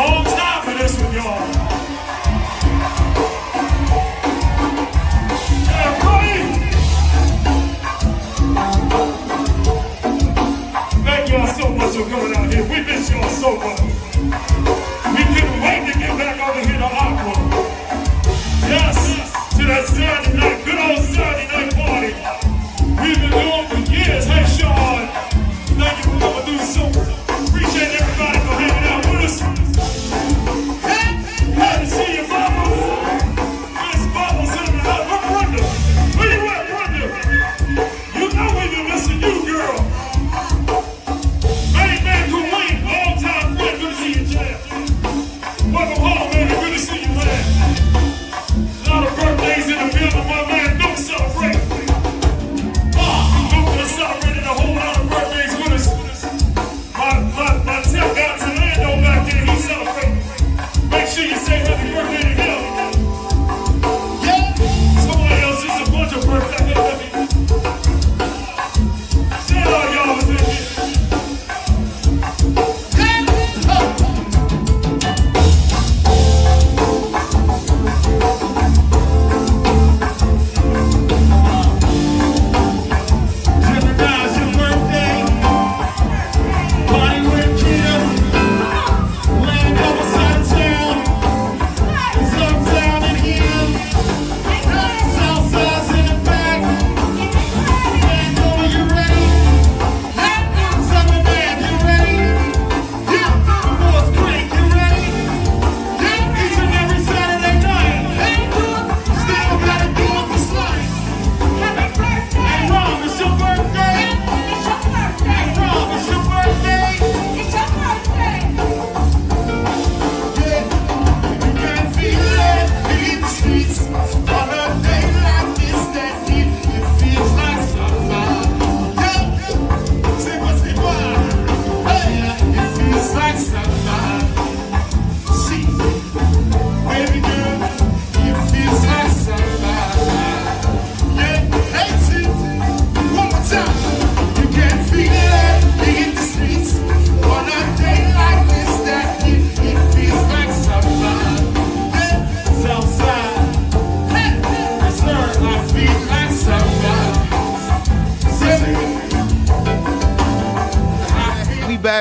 On time for this one, y'all. Thank y'all so much for coming out here. We miss y'all so much. We couldn't wait to get back over here to Aqua. Yes, to that Saturday night, good old Saturday night party. We've been doing for years. Hey, Sean, thank you for coming through. So appreciate everybody for hanging out with us. Glad to see you, Bubbles. Miss Bubbles in the house. Where Brenda? Where you at, Brenda? You know we've been missing you, girl. Main man, Kuwait, all-time friend. Good to see you, Chad. Welcome home, baby. Good to see you, man. A lot of birthdays in the building, my man. Don't celebrate. Don't celebrate a whole lot of birthdays with us. My tip got to Lando back there. He celebrating. Make sure you say happy birthday to him. Yeah. Somebody else is a bunch of birthdays. Say all y'all was in here.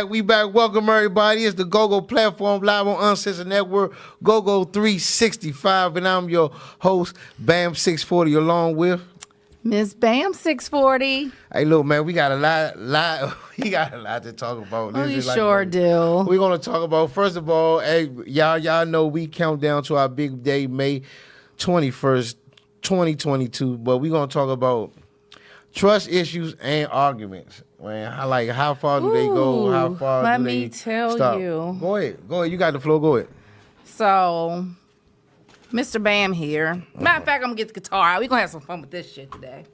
We back. Welcome everybody. It's the GoGo platform live on Uncensored Network, GoGo 365, and I'm your host, Bam 640, along with Miss Bam 640. Hey, look, man, we got a lot. We got a lot to talk about. Oh, you sure do. We're gonna talk about, first of all, hey, y'all know we count down to our big day, May 21st, 2022. But we're gonna talk about trust issues and arguments. Man, how far do they go? How far let do me they tell stop? you. Go ahead. You got the floor. Go ahead. So, Mr. Bam here. Matter of fact, I'm gonna get the guitar out. We're gonna have some fun with this shit today.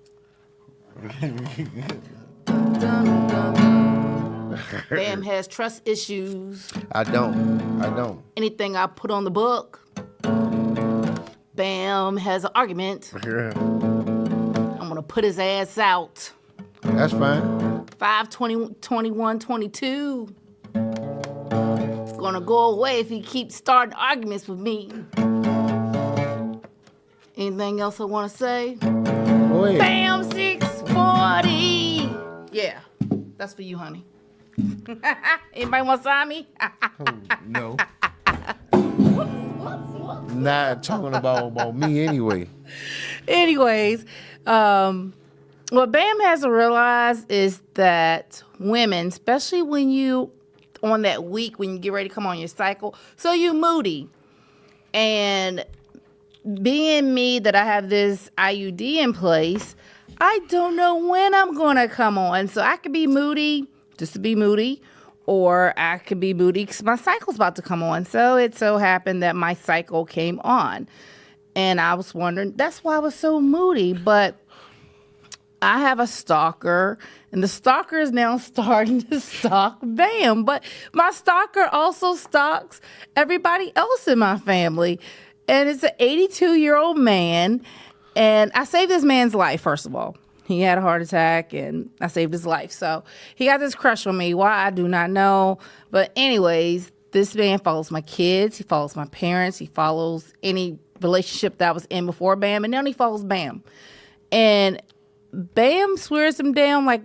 Bam has trust issues. I don't. Anything I put on the book, Bam has an argument. I'm gonna put his ass out. That's fine. 5/20/21/22. It's gonna go away if he keeps starting arguments with me. Anything else I want to say? Go ahead. Bam 640. Yeah, that's for you, honey. Anybody want to sign me? No. Not talking about me anyway. Anyways, what Bam has to realize is that women, especially when you on that week when you get ready to come on your cycle, so you moody. And being me that I have this IUD in place, I don't know when I'm going to come on. So I could be moody just to be moody, or I could be moody because my cycle's about to come on. So it so happened that my cycle came on. And I was wondering, that's why I was so moody. But I have a stalker, and the stalker is now starting to stalk Bam. But my stalker also stalks everybody else in my family. And it's an 82-year-old man. And I saved this man's life, first of all. He had a heart attack, and I saved his life. So he got this crush on me. Why, I do not know. But anyways, This man follows my kids. He follows my parents. He follows any relationship that I was in before Bam. And now he follows Bam. And Bam swears him down like,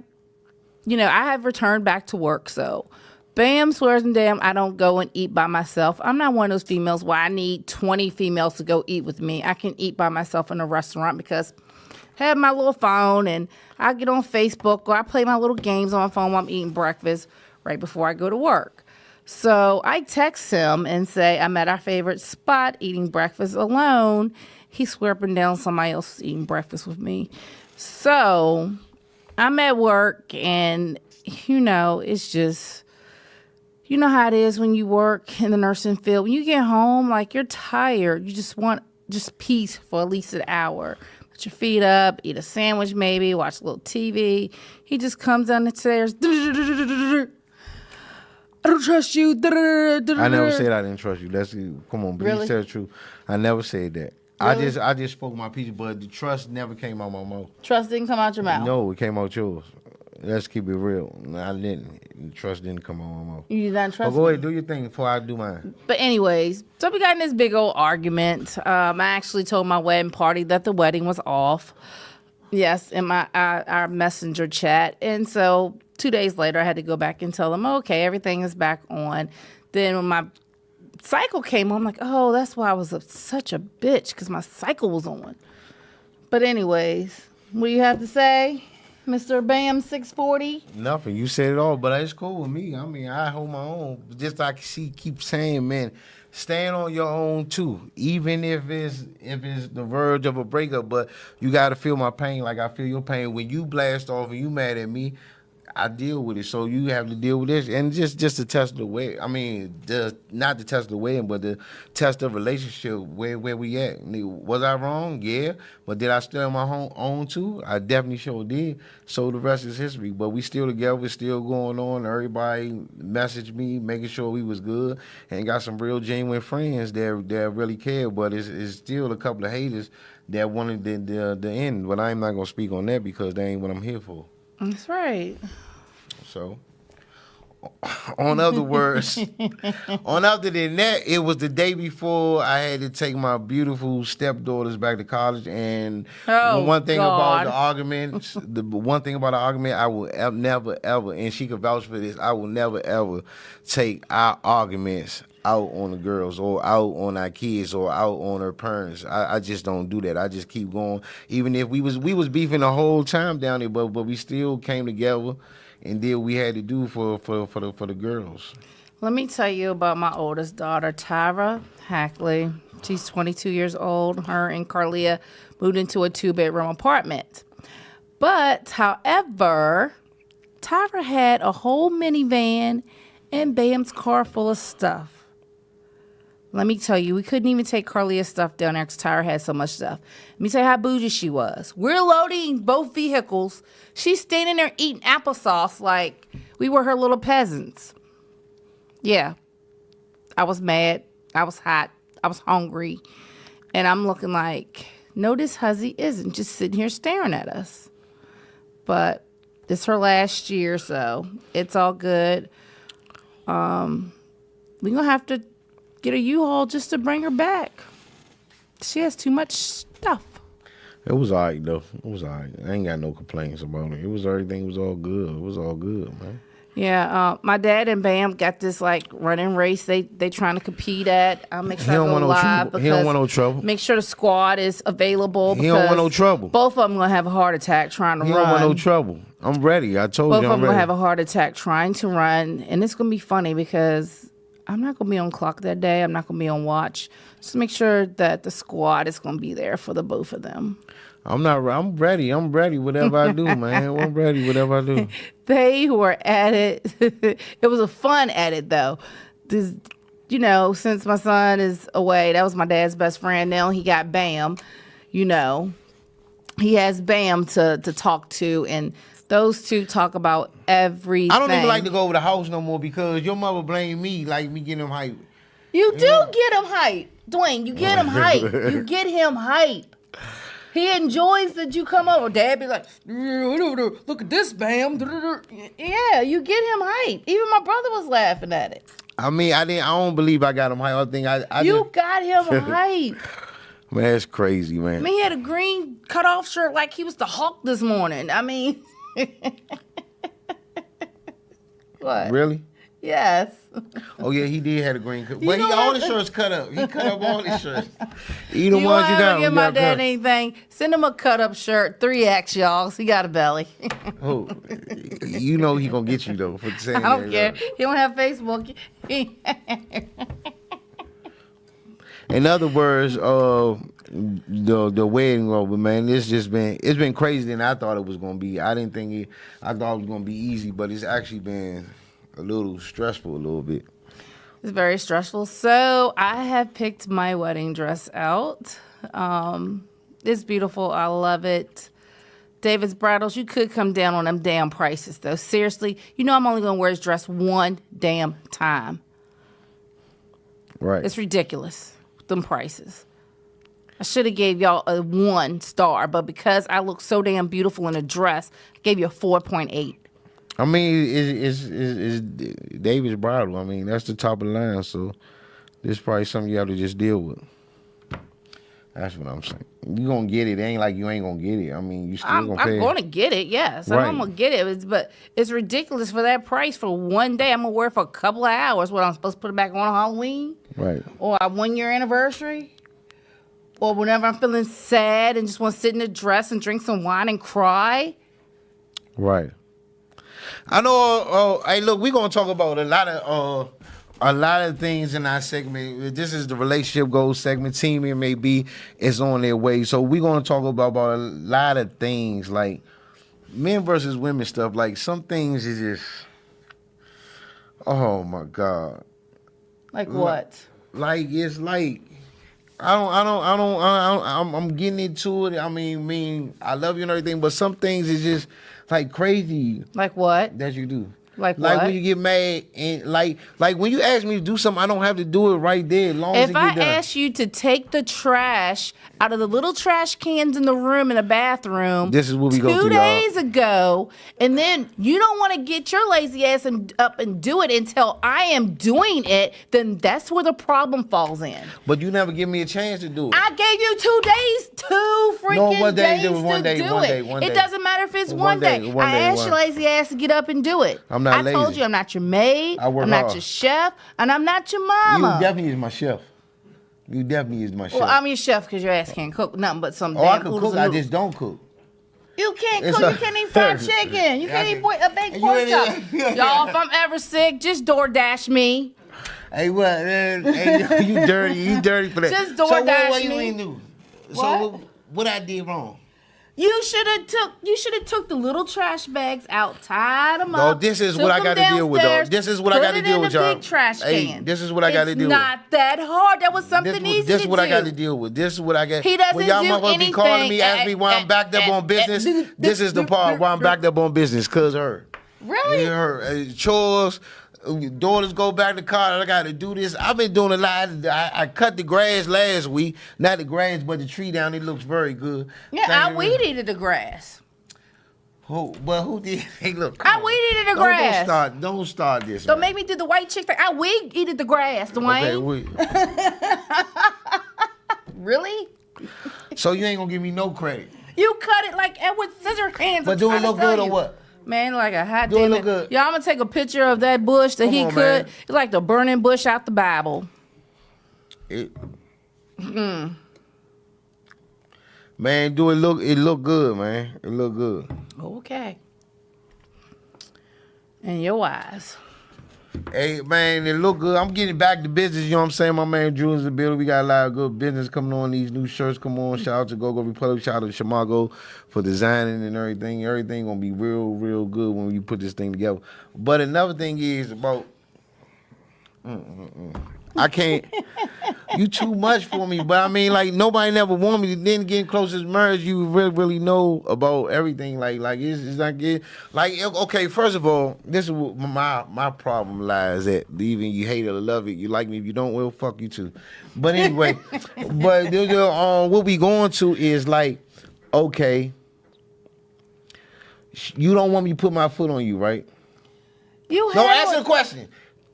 I have returned back to work. So Bam swears him down I don't go and eat by myself. I'm not one of those females where I need 20 females to go eat with me. I can eat by myself in a restaurant because I have my little phone and I get on Facebook or I play my little games on my phone while I'm eating breakfast right before I go to work. So I text him and say, I'm at our favorite spot eating breakfast alone. He's swearing down somebody else eating breakfast with me. So I'm at work and, it's just, you know how it is when you work in the nursing field. When you get home, like you're tired. You just want just peace for at least an hour. Put your feet up, eat a sandwich maybe, watch a little TV. He just comes down the stairs. I don't trust you. I never said I didn't trust you. Come on, please tell the truth. I never said that. Really? I just spoke my piece, but the trust never came out my mouth. Trust didn't come out your mouth? No, it came out yours. Let's keep it real. I didn't. Trust didn't come out my mouth. You did not trust me? Go ahead, do your thing before I do mine. But anyways, so we got in this big old argument. I actually told my wedding party that the wedding was off. Yes, in our messenger chat. And so 2 days later, I had to go back and tell them, okay, everything is back on. Then when my cycle came on, I'm like, oh, that's why I was such a bitch, because my cycle was on. But anyways, what do you have to say, Mr. Bam 640? Nothing. You said it all, but it's cool with me. I mean, I hold my own. Just like she keeps saying, man, stand on your own too, even if it's the verge of a breakup. But you got to feel my pain like I feel your pain. When you blast off and you mad at me, I deal with it. So you have to deal with this, and just to test the way. I mean, not the test of the wedding, but the test of relationship. Where we at? Was I wrong? Yeah, but did I stay on my own too? I definitely sure did. So the rest is history. But we still together, still going on. Everybody messaged me, making sure we was good, and got some real genuine friends that really care. But it's still a couple of haters that wanted the end. But I'm not gonna speak on that because that ain't what I'm here for. That's right. So, on other than that, it was the day before I had to take my beautiful stepdaughters back to college. And one thing about the argument, I will never, ever, and she could vouch for this, I will never, ever take our arguments out on the girls or out on our kids or out on our parents. I just don't do that. I just keep going. Even if we was beefing the whole time down there, but we still came together and did what we had to do for the girls. Let me tell you about my oldest daughter, Tyra Hackley. She's 22 years old. Her and Carlia moved into a 2-bedroom apartment. But, however, Tyra had a whole minivan and Bam's car full of stuff. Let me tell you, we couldn't even take Carlia's stuff down there because Tyra had so much stuff. Let me tell you how bougie she was. We're loading both vehicles. She's standing there eating applesauce like we were her little peasants. Yeah. I was mad. I was hot. I was hungry. And I'm looking like, no, this hussy isn't just sitting here staring at us. But it's her last year, so it's all good. We're going to have to get a U-Haul just to bring her back. She has too much stuff. It was all right, though. It was all right. I ain't got no complaints about it. Everything was all good. It was all good, man. Yeah, my dad and Bam got this like running race they trying to compete at. I'll make sure I go live because he don't want no trouble. Make sure the squad is available. He don't want no trouble. Both of them gonna have a heart attack trying to run. He don't want no trouble. I'm ready. I told you I'm ready. Both of them gonna have a heart attack trying to run, and it's gonna be funny because I'm not gonna be on clock that day. I'm not gonna be on watch. Just make sure that the squad is gonna be there for the both of them. I'm ready. I'm ready. Whatever I do, man. I'm ready. Whatever I do. They were at it. It was a fun at it, though. This, since my son is away, that was my dad's best friend. Now he got Bam. He has Bam to talk to, and those two talk about everything. I don't even like to go over the house no more because your mother blamed me like me getting him hype. You do get him hype, Dwayne. You get him hype. You get him hype. He enjoys that you come over. Dad be like, look at this, Bam. Yeah, you get him hype. Even my brother was laughing at it. I mean, I don't believe I got him hype. I think I You just, got him hype. man, that's crazy, man. I mean, he had a green cutoff shirt like he was the Hulk this morning. I mean, what? Really? Yes. Oh yeah, he did have a green cut. You But know all what? the shirts cut up. He cut up all his shirts. Either You ones want you to got. give my dad anything? Send him a cut up shirt, 3X, y'all. He got a belly. Oh, you know he gonna get you though for saying I don't that. care. He don't have Facebook. In other words, the wedding over, man, it's been crazier than I thought it was gonna be. I thought it was gonna be easy, but it's actually been a little stressful a little bit. It's very stressful. So I have picked my wedding dress out. It's beautiful. I love it. David's Bridals, you could come down on them damn prices, though. Seriously, you know I'm only going to wear this dress one damn time. Right. It's ridiculous, them prices. I should have gave y'all a 1 star, but because I look so damn beautiful in a dress, I gave you a 4.8. I mean, it's David's Bridal. I mean, that's the top of the line. So this is probably something you have to just deal with. That's what I'm saying. You gonna get it. It ain't like you ain't gonna get it. I mean, you still gonna pay. I'm going to get it, yes. Right. I'm going to get it. But it's ridiculous for that price for one day. I'm going to wear it for a couple of hours. What, I'm supposed to put it back on Halloween? Right. Or our 1-year anniversary? Or whenever I'm feeling sad and just want to sit in a dress and drink some wine and cry? Right. I know. Hey, look, we're gonna talk about a lot of things in our segment. This is the relationship goals segment. Team MAB is on their way, so we're gonna talk about a lot of things like men versus women stuff. Like some things is just, oh my God. Like what? Like it's like I'm getting into it. I mean, I love you and everything, but some things is just like crazy. Like what? That you do. Like Like what? when you get mad and like when you ask me to do something, I don't have to do it right there. As long as it If get I done. ask you to take the trash out of the little trash cans in the room in the bathroom, This is what we go 2 through, y'all. days ago, and then you don't want to get your lazy ass up and do it until I am doing it, then that's where the problem falls in. But you never give me a chance to do it. I gave you 2 days, 2 freaking one day, days it was one to day, do one it. day, one It day. doesn't matter if it's One one day, day. one I day, asked one. your lazy ass to get up and do it. I'm not I told lazy. you I'm not your maid. I work I'm not hard. your chef, and I'm not your mama. You definitely is my chef. You definitely is my chef. Well, I'm your chef because your ass can't cook nothing but some oh, I damn can oodles cook. and I noodles. just don't cook. You can't It's cook. a- You can't eat fried chicken. You I can't can- eat a baked You pork ain't- chop. Y'all, if I'm ever sick, just DoorDash me. Hey, what? Hey, you dirty. You dirty for that. Just So DoorDash what you me. ain't do? What? So what I did wrong? You should have took the little trash bags out, tied them No, up. this is took what I them gotta deal with, though. downstairs, This is what I put gotta it deal in with, a y'all. big trash Hey, can. this is what I gotta deal with. It's not that hard. That was something easy This is to what do. I got to deal with. This is what I got. He doesn't when y'all do motherfuckers be calling me, anything ask me why I'm backed up on business. This is the part why I'm backed up on business, cause her. Really? Yeah, her chores. Daughters go back to college. I got to do this. I've been doing a lot. I cut the grass last week. Not the grass, but the tree down. It looks very good. Yeah, Thank I you. weed eated the grass. Who did? Hey, look. I come on. weed eated the grass. Don't start this. Don't man. make me do the white chick thing. I weed eated the grass, Dwayne. Okay, wait. Really? So you ain't gonna give me no credit. You cut it like Edward Scissorhands. But do it look good or what? Man, like a hot Do it damn look good? Yeah, I'm gonna take a picture of that bush that Come he on, cut. man. It's like the burning bush out the Bible. Man, it look good, man. It look good. Okay. And your eyes. Hey, man, it look good. I'm getting back to business, you know what I'm saying? My man Drew is in the building. We got a lot of good business coming on. These new shirts come on. Shout out to GoGo Republic. Shout out to Shamago for designing and everything. Everything gonna be real, real good when you put this thing together. But another thing is about... I can't... You too much for me, but I mean, like, nobody never want me. Then getting closer to marriage, you really, really know about everything. Like it's not good. Like, okay, first of all, this is what my problem lies at. Either you hate it or love it. You like me. If you don't, well, fuck you too. But anyway, what we going to is like, okay, you don't want me to put my foot on you, right? You No, have answer the question.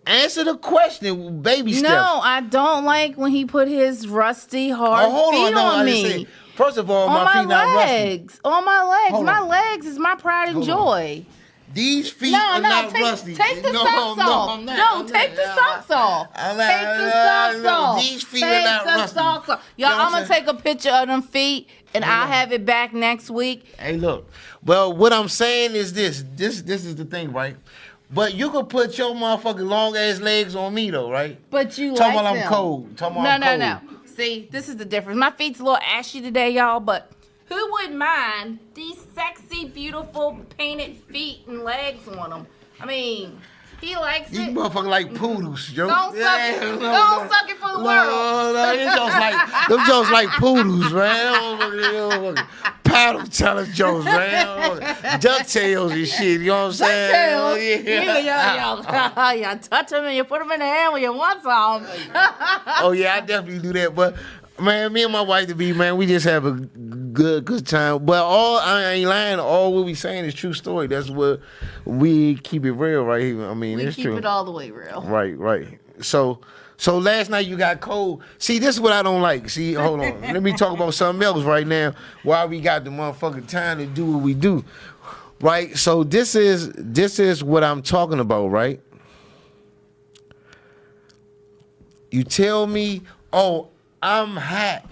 Answer the question, baby steps. No, I don't like when he put his rusty hard feet on me. First of all, on my feet not rusty. legs. On my legs. Hold my on. legs is my pride and joy. These feet are not rusty. Take the socks off. I'm not. Take the socks off. I'm not. Take the socks off. These feet are not rusty. Take the socks off. Y'all, You know what I'm I'm going to take a picture of them feet, and I'll have it back next week. Hey, look. Well, what I'm saying is this. This is the thing, right? But you could put your motherfucking long ass legs on me though, right? But you Talking like about them. I'm cold. Talking about I'm cold. No. See, this is the difference. My feet's a little ashy today, y'all, but who wouldn't mind these sexy, beautiful, painted feet and legs on them? I mean, he likes These it. motherfuckers like poodles, yo. Don't suck it. Don't suck it for the world. No, them jokes like poodles, man. Paddle telling jokes, man. DuckTales and shit, you know what I'm saying? Yeah. You touch them and you put them in the hand when you want some. Oh, yeah, I definitely do that. But, man, me and my wife to be, man, we just have a good time. But I ain't lying. All what we saying is true story. That's what we keep it real right here. I mean, it's true. We keep it all the way real. Right. So last night you got cold. See, this is what I don't like. See, hold on. Let me talk about something else right now while we got the motherfucking time to do what we do. Right? So this is what I'm talking about, right? You tell me, oh, I'm hot.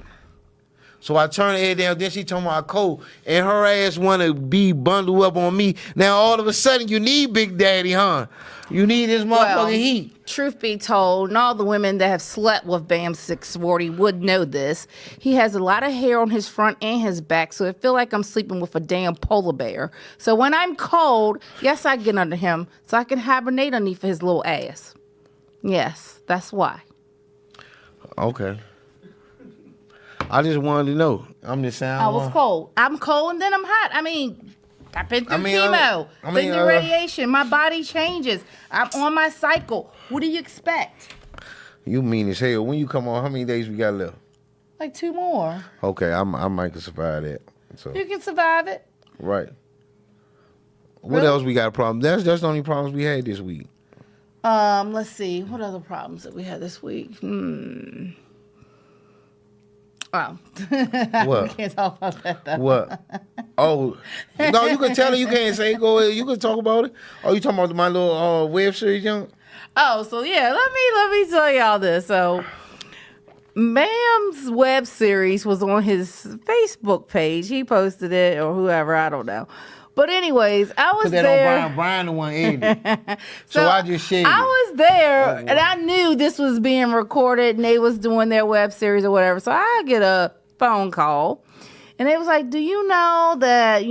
So I turn her head down, then she told me I'm cold. And her ass want to be bundled up on me. Now all of a sudden you need Big Daddy, huh? You need this motherfucking heat. Truth be told, and all the women that have slept with Bam 640 would know this. He has a lot of hair on his front and his back, so it feel like I'm sleeping with a damn polar bear. So when I'm cold, yes, I get under him so I can hibernate underneath his little ass. Yes, that's why. Okay. I just wanted to know. I'm just saying. I was cold. I'm cold and then I'm hot. I mean, I've been through chemo, been through radiation. My body changes. I'm on my cycle. What do you expect? You mean as hell. When you come on, how many days we got left? Like 2 more. Okay, I might can survive that. So. You can survive it. Right. What else we got a problem? That's the only problems we had this week. Let's see. What other problems that we had this week? Wow. What? We can't talk about that though. What? Oh, no, you can tell her. You can't say. Go ahead. You can talk about it. Oh, you talking about my little web series, young? Oh, so yeah, let me tell y'all this. So, Mams Web Series was on his Facebook page. He posted it, or whoever, I don't know. But anyways, I was that there. On Brian the one edited. So I just shared it. I was there, and I knew this was being recorded, and they was doing their web series or whatever. So I get a phone call, and they was like, "Do you know that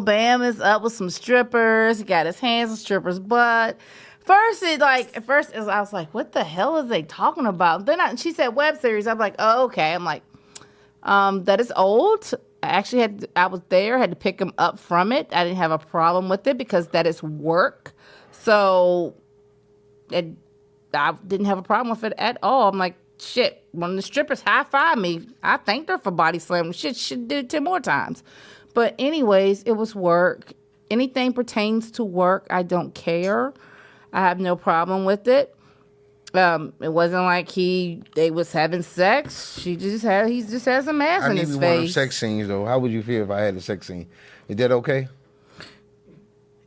Bam is up with some strippers? He got his hands on strippers' butt." At first I was like, "What the hell is they talking about?" Then she said web series. I'm like, "Oh, okay." I'm like, "That is old." I was there, had to pick him up from it. I didn't have a problem with it because that is work. So I didn't have a problem with it at all. I'm like, shit, when the strippers high-fived me, I thanked her for body slamming. Shit, she did it 10 more times. But anyways, it was work. Anything pertains to work, I don't care. I have no problem with it. It wasn't like they was having sex. He just has some ass in his face. I need one of them sex scenes though. How would you feel if I had a sex scene? Is that okay?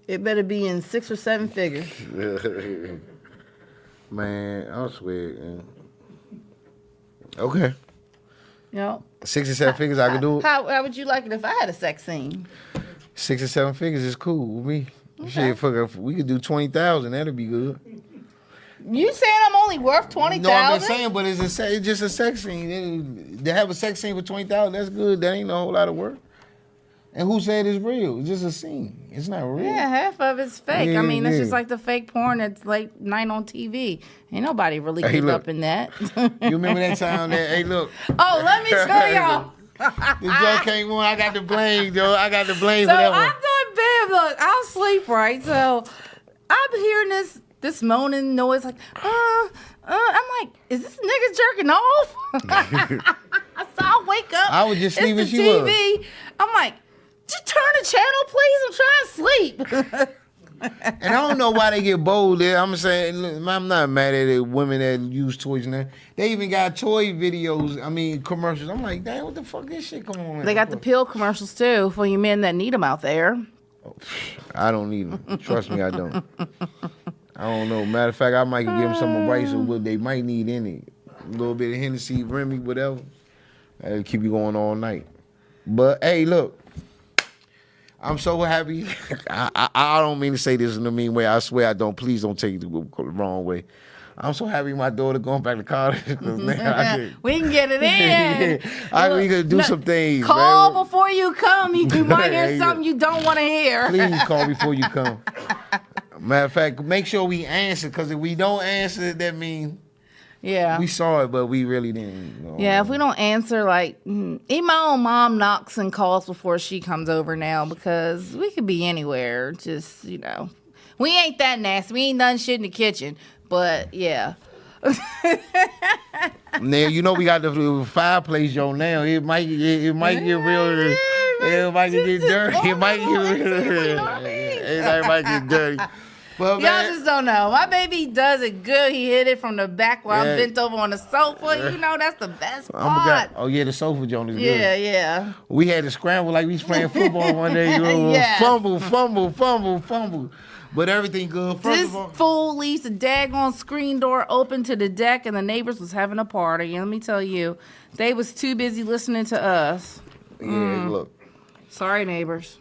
It better be in 6 or 7 figures. Man, I swear. Man. Okay. 6 or 7 figures, I could do it. How would you like it if I had a sex scene? 6 or 7 figures is cool with me. Okay. Shit, we could do 20,000. That'd be good. You saying I'm only worth 20,000? No, I'm just saying, but it's just a sex scene. To have a sex scene for 20,000, that's good. That ain't a whole lot of work. And who said it's real? It's just a scene. It's not real. Yeah, half of it's fake. Yeah, I mean, it's just like the fake porn that's late night on TV. Ain't nobody really get up in that. You remember that time that, hey, look. Oh, let me tell y'all. The joke came on. I got the blame, though. I got the blame for that one. I'm doing bad. Look, I'll sleep, right? So I'm hearing this moaning noise like, I'm like, is this nigga jerking off? So I wake up. I was just sleeping. It's the TV. I'm like, just turn the channel, please. I'm trying to sleep. And I don't know why they get bold there. I'm saying, look, I'm not mad at it, women that use toys now. They even got toy videos, commercials. I'm like, damn, what the fuck this shit come on? They got the pill commercials too for you men that need them out there. I don't need them. Trust me, I don't. I don't know. Matter of fact, I might give them some advice of what they might need in it. A little bit of Hennessy, Remy, whatever. That'll keep you going all night. But, hey, look. I'm so happy. I don't mean to say this in a mean way. I swear I don't. Please don't take it the wrong way. I'm so happy my daughter going back to college. Now we can get it in. We can do some things. Call man. Before you come. You might hear something you don't want to hear. Please call before you come. Matter of fact, make sure we answer, because if we don't answer, that means we saw it, but we really didn't. Yeah, if we don't answer, even my own mom knocks and calls before she comes over now, because we could be anywhere. Just, we ain't that nasty. We ain't done shit in the kitchen, but yeah. Now, we got the fireplace, Joe, now. It might get real. It might get dirty. It might get dirty. Well, y'all just don't know. My baby does it good. He hit it from the back while I'm bent over on the sofa. That's the best part. Oh, yeah, the sofa joint is good. Yeah. We had to scramble like we was playing football one day. Yes. Fumble. But everything good. This fool leaves the daggone screen door open to the deck, and the neighbors was having a party. And let me tell you, they was too busy listening to us. Yeah, look. Sorry, neighbors.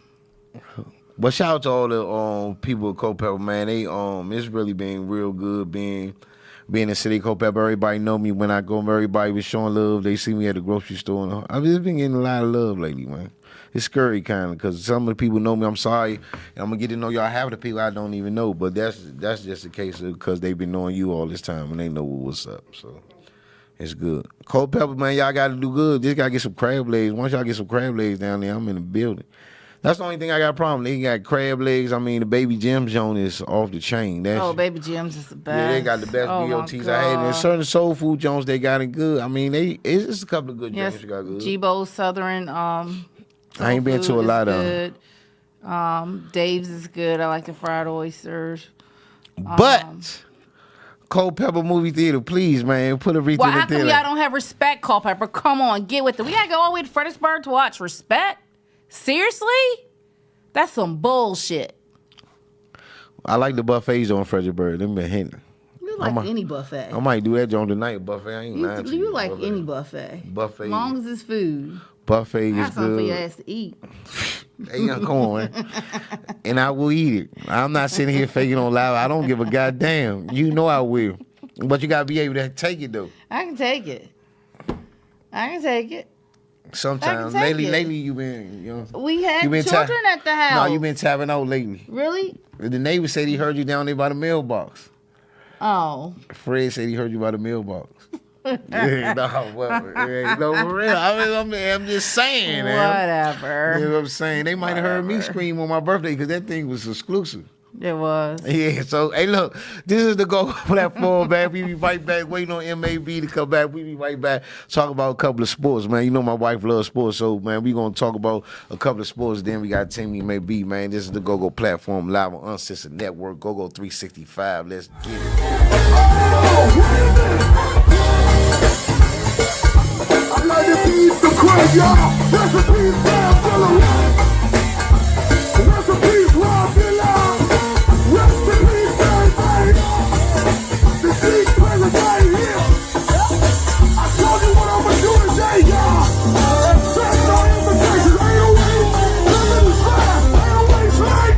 But shout out to all the people at Culpeper, man. They it's really been real good being in the city of Culpeper. Everybody know me when I go. Everybody was showing love. They see me at the grocery store. I've just been getting a lot of love lately, man. It's scary kind of, because some of the people know me. I'm sorry. And I'm gonna get to know y'all. Half the people I don't even know, but that's just a case of because they've been knowing you all this time and they know what's up. So it's good. Culpeper, man, y'all got to do good. Just got to get some crab legs. Once y'all get some crab legs down there, I'm in the building. That's the only thing I got a problem. They got crab legs. The Baby Jim's joint is off the chain. Baby Jim's is the best. Yeah, they got the best BOTs I had. And certain soul food joints, they got it good. It's a couple of good joints you got good. G-Bo's Southern I ain't been to a lot of them. Dave's is good. I like the fried oysters. But Culpeper Movie Theater, please, man, put a Aretha in the theater. How come y'all don't have Respect, Culpeper? Come on, get with it. We got to go all the way to Fredericksburg to watch Respect? Seriously? That's some bullshit. I like the buffets on Fredericksburg. Them been hitting. You like any buffet. I might do that joint tonight. Buffet. I ain't lying to you. You like any buffet. Buffet. As long as it's food. Buffet is good. That's something for your ass to eat. Hey, come on, man. And I will eat it. I'm not sitting here faking on live. I don't give a goddamn. You know I will. But you got to be able to take it, though. I can take it. Sometimes. Lately you been, We had children at the house. No, you been tapping out lately. Really? The neighbor said he heard you down there by the mailbox. Oh. Fred said he heard you by the mailbox. No, for real. I'm just saying. Whatever. You know what I'm saying? They might have heard me scream on my birthday because that thing was exclusive. It was. Yeah, so, hey, look, this is the GoGo platform, man. We be right back, waiting on MAB to come back. We be right back, talk about a couple of sports, man. You know my wife loves sports, so, man, we going to talk about a couple of sports. Then we got Team MAB, man. This is the GoGo platform, live on Uncensored Network, GoGo 365. Let's get it. I like to beat the crowd, y'all. Recipes, man, recipes, Rob Villa. Rest in peace, everybody. The Chief President here. I told you what I'm gonna do today, y'all. Send no invitations. 808 slide. 808 slide.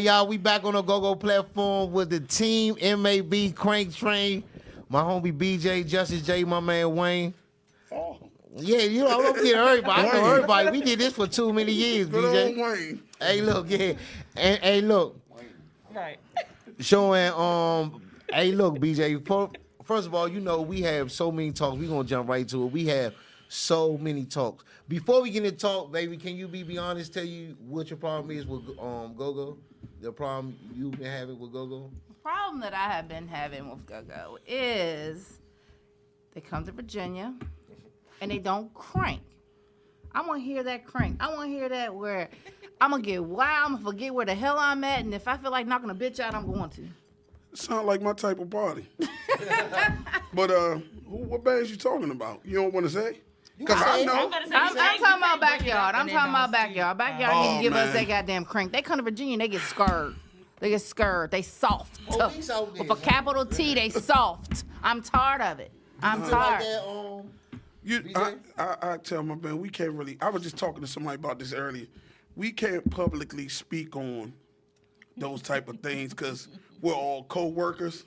y'all. We back on the GoGo platform with the team MAB Crank Train. My homie BJ, Justice J, my man Wayne. Oh, Yeah, you know, I don't get everybody. I know everybody. We did this for too many years, good BJ. old Wayne. Hey, look, yeah. And hey, look. Right. Showing, hey, look, BJ. First of all, you know, we have so many talks. We're going to jump right to it. We have so many talks. Before we get into talk, baby, can you be honest, tell you what your problem is with GoGo? The problem you've been having with GoGo? The problem that I have been having with GoGo is they come to Virginia and they don't crank. I want to hear that crank. I want to hear that where I'm going to get wild. I'm going to forget where the hell I'm at. And if I feel like knocking a bitch out, I'm going to. Sound like my type of party. But what bands you talking about? You don't want to say? Because I know. I'm talking about backyard. I'm talking about backyard. Backyard Oh, need to give us man. that goddamn crank. They come to Virginia and they get scared. They get scared. They soft. Police out there. With a capital T, they soft. I'm tired of it. I'm tired. I tell my man, we can't really. I was just talking to somebody about this earlier. We can't publicly speak on those type of things because we're all co-workers.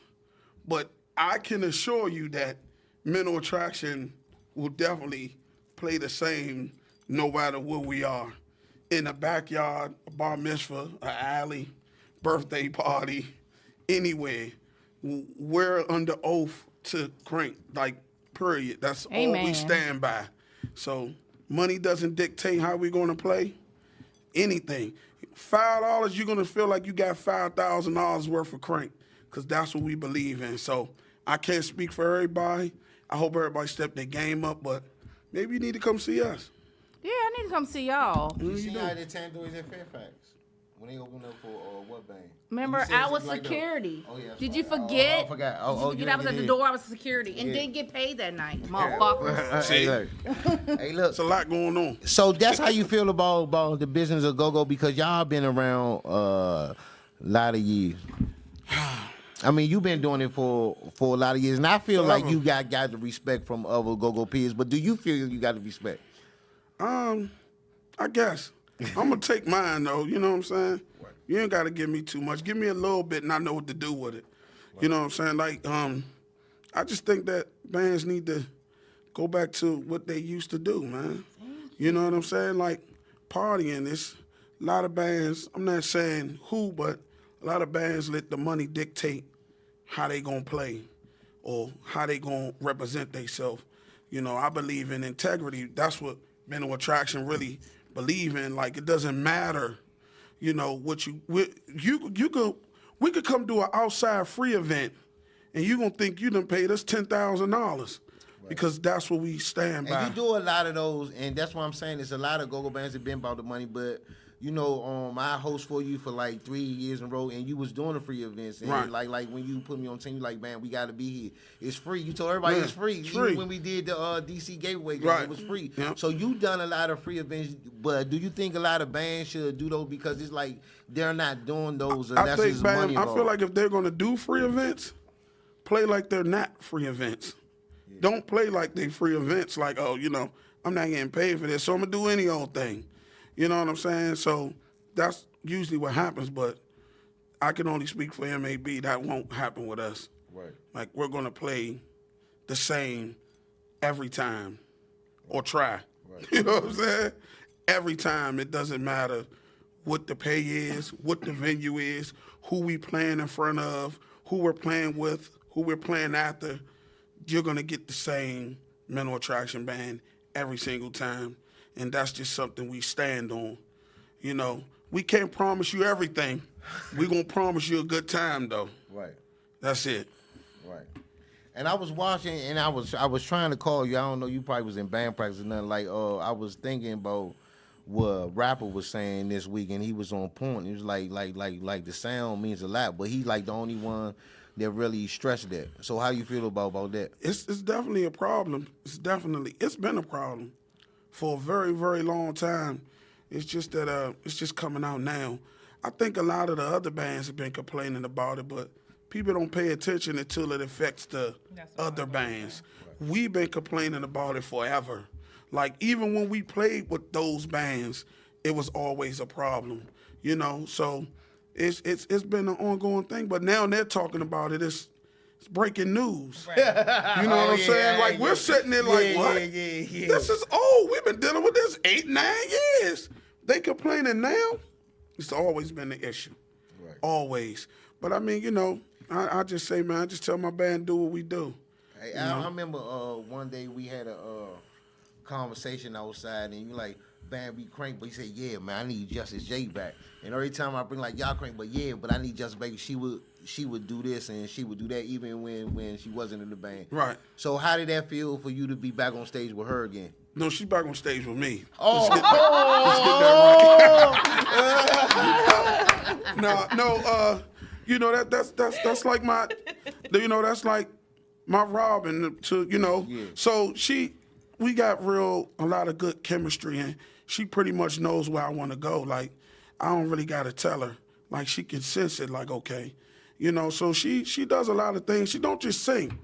But I can assure you that mental attraction will definitely play the same no matter where we are. In a backyard, a bar mitzvah, an alley, birthday party, anywhere. We're under oath to crank, like, period. That's all we Amen. stand by. So money doesn't dictate how we're going to play anything. $5, you're going to feel like you got $5,000 worth of crank because that's what we believe in. So I can't speak for everybody. I hope everybody step their game up, but maybe you need to come see us. Yeah, I need to come see y'all. You seen how they tandoors in Fairfax when they opened up for what band? Remember, You said I was something like that. security. Oh, yeah, that's Did you right. forget? I forgot. Did you forget I was at the door? I was security and didn't get paid that night, motherfuckers. Hey, look. Hey, look. It's a lot going on. So that's how you feel about the business of GoGo because y'all been around a lot of years. I mean, you've been doing it for a lot of years, and I feel like you got the respect from other GoGo peers. But do you feel you got the respect? I guess. I'm going to take mine, though. You know what I'm saying? You ain't got to give me too much. Give me a little bit, and I know what to do with it. You know what I'm saying? Like, I just think that bands need to go back to what they used to do, man. You know what I'm saying? Like, partying. There's a lot of bands, I'm not saying who, but a lot of bands let the money dictate how they going to play or how they going to represent themselves. You know, I believe in integrity. That's what mental attraction really believe in. Like, it doesn't matter, you know, what we could come do an outside free event and you gonna think you done paid us $10,000 because that's what we stand by. And you do a lot of those, and that's what I'm saying. There's a lot of GoGo bands that been about the money, but you know, I host for you for like 3 years in a row, and you was doing the free events. And Right. like when you put me on team, you like, man, we got to be here. It's free. You told everybody Yeah, it's free. it's Even free. when we did the DC Gateway game, Right. it was free. Yeah. So you done a lot of free events, but do you think a lot of bands should do those because it's like they're not doing those? I That's think, just man, money I involved. feel like if they're gonna do free events, play like they're not free events. Don't play like they free events. Like, oh, you know, I'm not getting paid for this, so I'm gonna do any old thing. You know what I'm saying? So that's usually what happens. But I can only speak for MAB. That won't happen with us. Right. Like, we're gonna play the same every time, or try. Right. You know what I'm saying? Every time. It doesn't matter what the pay is, what the venue is, who we playing in front of, who we're playing with, who we're playing after. You're gonna get the same mental attraction band every single time, and that's just something we stand on. You know, we can't promise you everything. We're gonna promise you a good time, though. Right. That's it. Right. And I was watching, and I was trying to call you. I don't know, you probably was in band practice or nothing. Like, I was thinking about what Rapper was saying this week, and he was on point. He was like the sound means a lot, but he's like the only one that really stressed that. So how you feel about that? It's definitely a problem. It's been a problem for a very, very long time. It's just that it's just coming out now. I think a lot of the other bands have been complaining about it, but people don't pay attention until it affects the other bands. We've been complaining about it forever. Like, even when we played with those bands, it was always a problem, you know? So it's been an ongoing thing. But now they're talking about it. It's breaking news. You know what I'm saying? Like we're sitting there like, what? This is old. We've been dealing with this 8-9 years. They complaining now. It's always been the issue. Right. Always. But I mean, you know, I just say, man, I just tell my band do what we do. Hey, I remember one day we had a conversation outside, and you like, band be crank, but he said, yeah, man, I need Justice J back. And every time I bring like, y'all crank, but yeah, but I need Justice back. She would do this and she would do that even when she wasn't in the band. Right. So how did that feel for you to be back on stage with her again? No, she's back on stage with me. Oh, let's get that right. You know that's like my, you know, that's like my Robin to, you know. Yeah. So we got a lot of good chemistry, and she pretty much knows where I want to go. Like I don't really gotta tell her. Like she can sense it. Like okay, you know. So she does a lot of things. She don't just sing.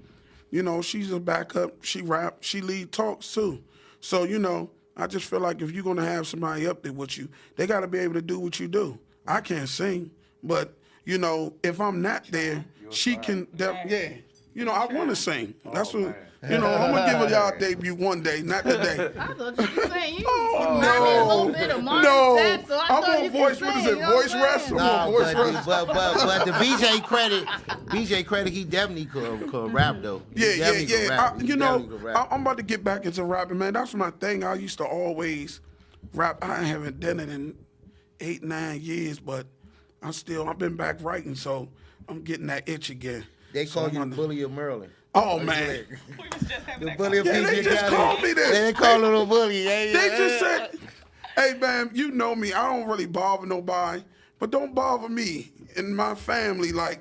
You know, she's a backup. She rap. She lead talks too. So, you know, I just feel like if you're going to have somebody up there with you, they got to be able to do what you do. I can't sing, but, you know, if I'm not there, she can, yeah. You know, I want to sing. That's what, you know, I'm going to give y'all a debut one day, not today. I thought you were saying you no. a little bit of Martin Sapp, so I'm on voice, what is it, voice wrestling? But the BJ credit, he definitely could rap, though. Yeah. You know, I'm about to get back into rapping, man. That's my thing. I used to always rap. I haven't done it in 8-9 years, but I've been back writing, so I'm getting that itch again. They call you the bully of Maryland. Oh, man. We was just having the bully of they just called me this. They call it a bully. They just said, hey, man, you know me. I don't really bother nobody, but don't bother me and my family. Like,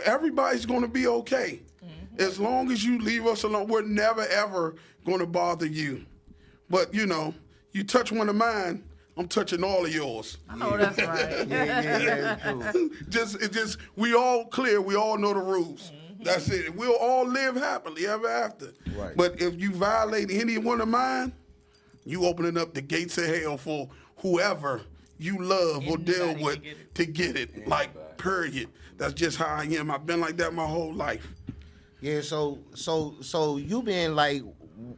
everybody's going to be okay. Mm-hmm. As long as you leave us alone, we're never, ever going to bother you. But, you know, you touch one of mine, I'm touching all of yours. Oh, that's right. Cool. Just, we all clear. We all know the rules. Mm-hmm. That's it. We'll all live happily ever after. Right. But if you violate any one of mine, you opening up the gates of hell for whoever you love or deal with to get it. Like, period. That's just how I am. I've been like that my whole life. Yeah. So you been like,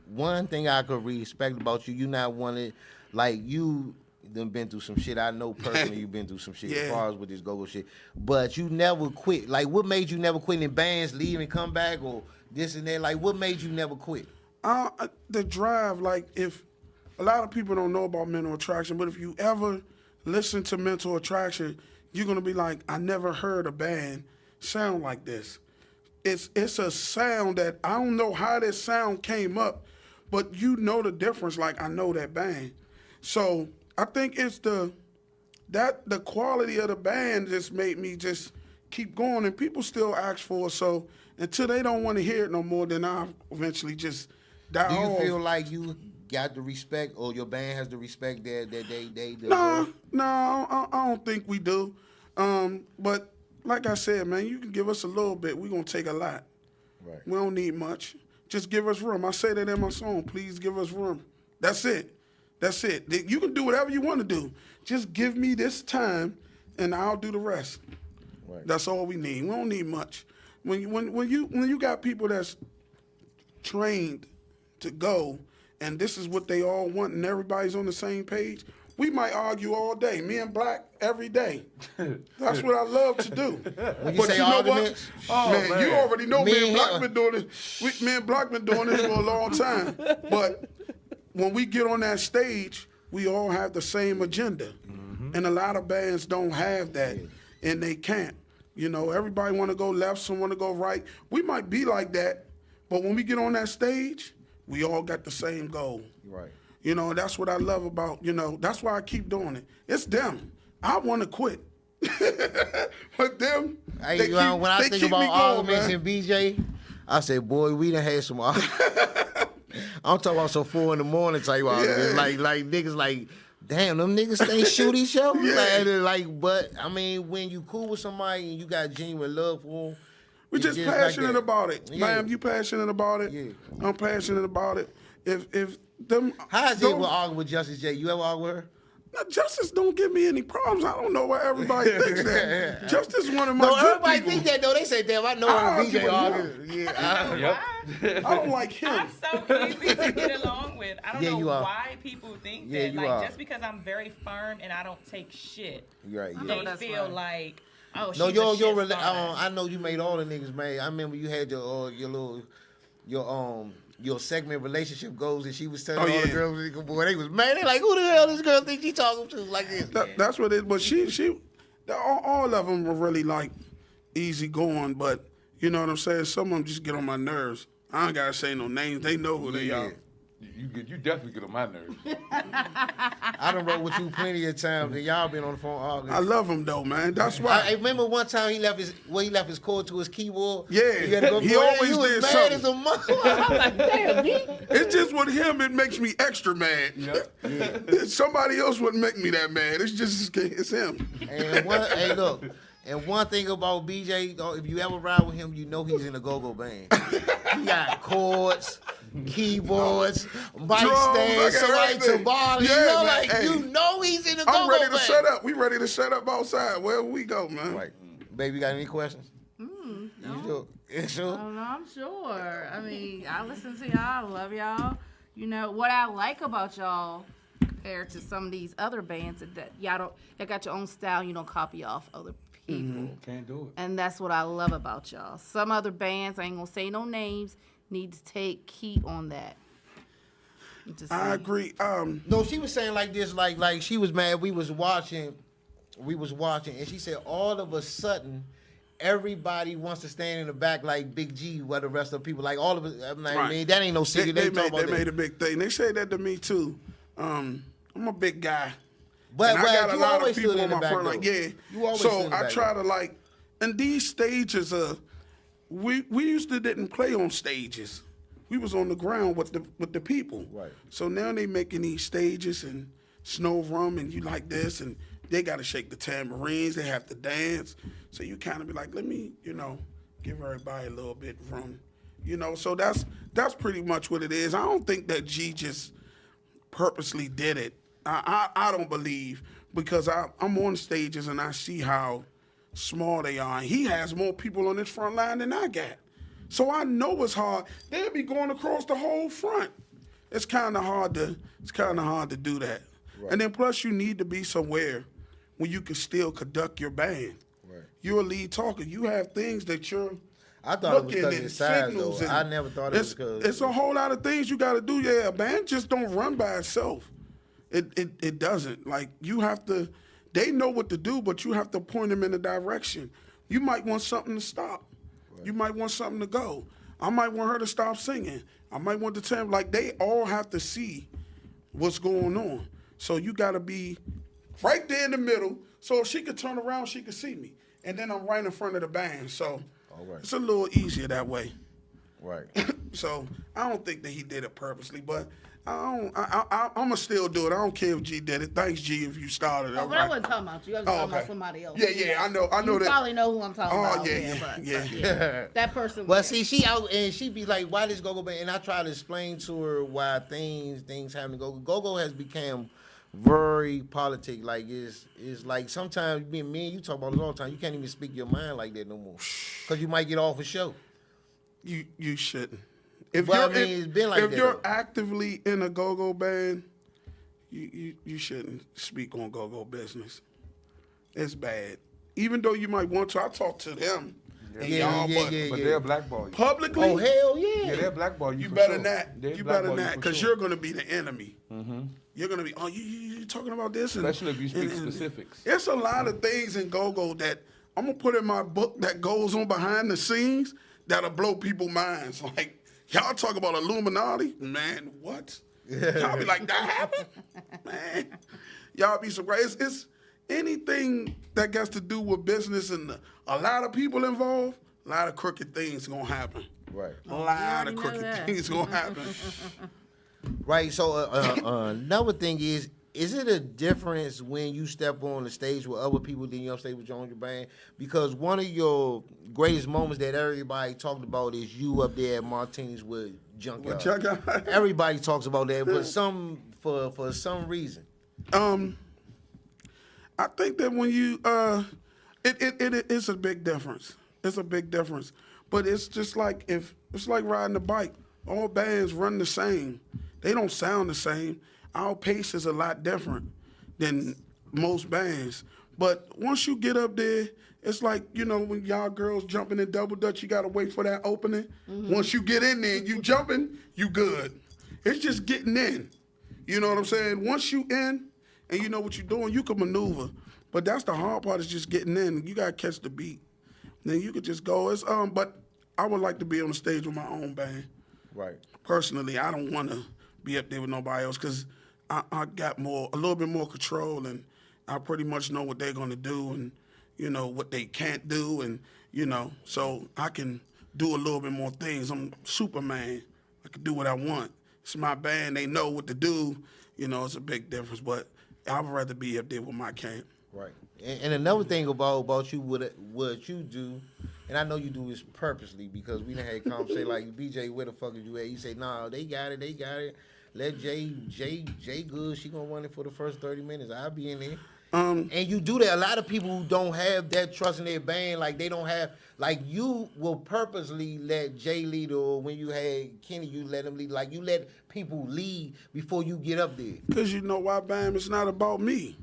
one thing I could respect about you. You not wanted, like you done been through some shit. I know personally you've been through some shit as far as with this GoGo shit. But you never quit. Like, what made you never quit in bands, leave and come back, or this and that? Like, what made you never quit? The drive. Like, if a lot of people don't know about Mental Attraction, but if you ever listen to Mental Attraction, you're gonna be like, I never heard a band sound like this. It's a sound that I don't know how this sound came up, but you know the difference. Like, I know that band. So I think it's the quality of the band just made me just keep going, and people still ask for it. So until they don't want to hear it no more, then I'll eventually just die off. Do you feel like you got the respect, or your band has the respect that they deserve? No, I don't think we do. But like I said, man, you can give us a little bit. We're going to take a lot. Right. We don't need much. Just give us room. I say that in my song. Please give us room. That's it. That's it. You can do whatever you want to do. Just give me this time, and I'll do the rest. Right. That's all we need. We don't need much. When you got people that's trained to go, and this is what they all want, and everybody's on the same page, we might argue all day. Me and Black every day. That's what I love to do. When you say arguments, man, you already know me and Black been doing this. Me and Black been doing this for a long time. But when we get on that stage, we all have the same agenda. Mm-hmm. And a lot of bands don't have that, and they can't. You know, everybody want to go left, some want to go right. We might be like that, but when we get on that stage, we all got the same goal. Right. You know, that's what I love about, you know, that's why I keep doing it. It's them. I want to quit. But them, when I think about arguments and BJ, I say, boy, we done had some arguments. I'm talking about some 4 in the morning type arguments. Like niggas like, damn, them niggas ain't shoot each other. But I mean, when you cool with somebody and you got genuine love for them, we just passionate about it. Yeah. Ma'am, you passionate about it. Yeah. I'm passionate about it. If them, how is it with arguing with Justice J? You ever argue with her? Now, Justice don't give me any problems. I don't know why everybody thinks that. Justice one of my No, good everybody people. think that though. They say, "Damn, I know I when the BJ argue argues." Yeah, Yep. I don't like him. I'm so easy to get along with. I don't Yeah, know you are. why people think Yeah, that. you Like, are. just because I'm very firm and I don't take shit, you're right. they Yeah. that's feel right. like, oh, she's No, a shit starter. I know you made all the niggas mad. I remember you had your segment relationship goals, and she was telling Oh, all the yeah. girls, boy, they was mad. They like, who the hell this girl think she talking to like this? That's what it is. But all of them were really like easy going. But you know what I'm saying? Some of them just get on my nerves. I don't gotta say no names. They know who they are. You definitely get on my nerves. I done wrote with you plenty of times, and y'all been on the phone arguing. I love them though, man. That's why. I remember one time he left his cord to his keyboard. Yeah, He had to go he through it. always He was did mad something. as a mother. I'm like, damn, B. It's just with him, it makes me extra mad. Somebody else wouldn't make me that mad. It's him. And one thing about BJ, though, if you ever ride with him, you know he's in a go-go band. He got chords, keyboards, mic Drums, stands, I got somebody everything. to Yeah, you know, man, like hey. you know he's in a I'm go-go ready band. to set up. We ready to set up outside. Where we go, man? Right, baby, you got any questions? You sure? You sure? Oh, no, I'm sure. I mean, I listen to y'all. I love y'all. You know, what I like about y'all compared to some of these other bands is that y'all got your own style. You don't copy off other people. Can't do it. And that's what I love about y'all. Some other bands, I ain't gonna say no names, need to take heat on that. I agree. No, she was saying like this, like she was mad. We was watching, and she said all of a sudden, everybody wants to stand in the back like Big G, while the rest of the people, like all of us. I'm like, Right. man, that ain't no secret. They made a big thing. They say that to me too. I'm a big guy. But, and I got a you lot of always people stood in on the my back, front. though. Like, yeah. You always stood So in the I back, try though. to like, and these stages we used to didn't play on stages. We was on the ground with the people. Right. So now they making these stages and snow rum and you like this and they got to shake the tambourines. They have to dance. So you kind of be like, let me, give everybody a little bit room. So that's pretty much what it is. I don't think that G just purposely did it. I don't believe because I'm on stages and I see how small they are. And he has more people on his front line than I got. So I know it's hard. They'll be going across the whole front. It's kind of hard to do that. Right. And then plus you need to be somewhere where you can still conduct your band. Right. You're a lead talker. You have things that you're I thought it was because of and his size, signals though. and I never thought it was because... It's a whole lot of things you got to do. Yeah, a band just don't run by itself. It doesn't. Like, you have to... They know what to do, but you have to point them in a direction. You might want something to stop. Right. You might want something to go. I might want her to stop singing. I might want to tell them... Like, they all have to see what's going on. So you got to be right there in the middle. So if she could turn around, she could see me. And then I'm right in front of the band. So... Right. It's a little easier that way. Right. So I don't think that he did it purposely, but I'm gonna still do it. I don't care if G did it. Thanks, G, if you started it. Oh, but I wasn't talking about you. I was talking about somebody else. Yeah, I know You that. probably know who I'm talking about. Yeah. That person. But see, she out and she be like, "Why this go-go band?" And I try to explain to her why things happen to go-go. Go-go has become very politic. Like it's like sometimes me and you talk about it all the time. You can't even speak your mind like that no more because you might get off a show. You shouldn't. If it's been like if that, you're though. actively in a go-go band, you shouldn't speak on go-go business. It's bad. Even though you might want to, I talk to them. But Yeah. they'll blackball you. Publicly. Oh hell yeah! Yeah, they'll blackball you. You for better sure. not. They'll You better blackball not, for because sure. you're gonna be the enemy. You're gonna be. Oh, you talking about this? And, Especially if you speak and specifics. It's a lot of things in go-go that I'm gonna put in my book that goes on behind the scenes that'll blow people's minds. Like y'all talk about Illuminati, man. What? Y'all be like, that happened, man. Y'all be surprised. It's anything that gets to do with business and a lot of people involved. A lot of crooked things gonna happen. Right. A lot of know crooked that. things gonna happen. Right. So another thing is it a difference when you step on the stage with other people than you on stage with your own band? Because one of your greatest moments that everybody talked about is you up there at Martini's with Junkyard. Junkyard? Everybody talks about that for some reason. I think that when you it's a big difference. It's a big difference. But it's just like it's like riding a bike. All bands run the same. They don't sound the same. Our pace is a lot different than most bands. But once you get up there, it's like, you know, when y'all girls jumping in double dutch, you gotta wait for that opening. Once you get in there and you jumping, you good. It's just getting in. You know what I'm saying? Once you in and you know what you're doing, you can maneuver. But that's the hard part, is just getting in. You gotta catch the beat. Then you could just go. It's but I would like to be on the stage with my own band. Right. Personally, I don't want to be up there with nobody else, because I got a little bit more control, and I pretty much know what they're gonna do, and you know what they can't do, and you know, so I can do a little bit more things. I'm Superman. I can do what I want. It's my band. They know what to do. You know, it's a big difference. But I would rather be up there with my camp. Right. And another thing about you, what you do, and I know you do this purposely, because we done had conversation like, BJ, where the fuck is you at? You say, nah, they got it. Let Jay good. She gonna run it for the first 30 minutes. I'll be in there. And you do that. A lot of people who don't have that trust in their band, like they don't have, like you will purposely let Jay lead, or when you had Kenny, you let him lead. Like you let people lead before you get up there. Because you know why, Bam? It's not about me.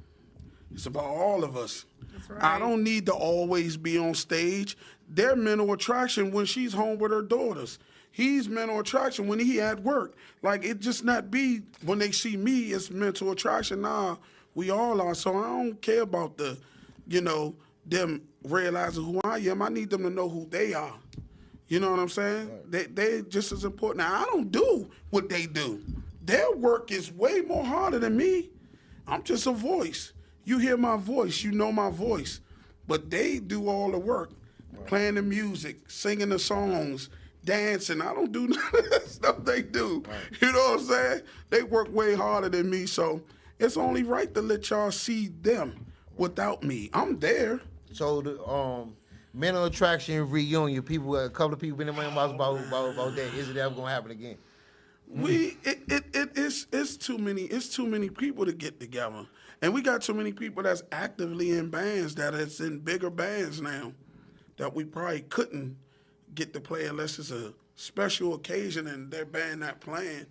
It's about all of us. That's right. I don't need to always be on stage. They're mental attraction when she's home with her daughters. He's mental attraction when he at work. Like, it just not be when they see me, it's mental attraction. Nah, we all are. So I don't care about the, you know, them realizing who I am. I need them to know who they are. You know what I'm saying? Right. They just as important. Now, I don't do what they do. Their work is way more harder than me. I'm just a voice. You hear my voice, you know my voice. But they do all the work. Right. Playing the music, singing the songs, dancing. I don't do none of that stuff they do. Right. You know what I'm saying? They work way harder than me, so it's only right to let y'all see them without me. I'm there. So the mental attraction reunion, a couple of people been in my mouth about that. Is it ever gonna happen again? It's too many people to get together. And we got too many people that's actively in bands that is in bigger bands now that we probably couldn't get to play unless it's a special occasion and their band not playing.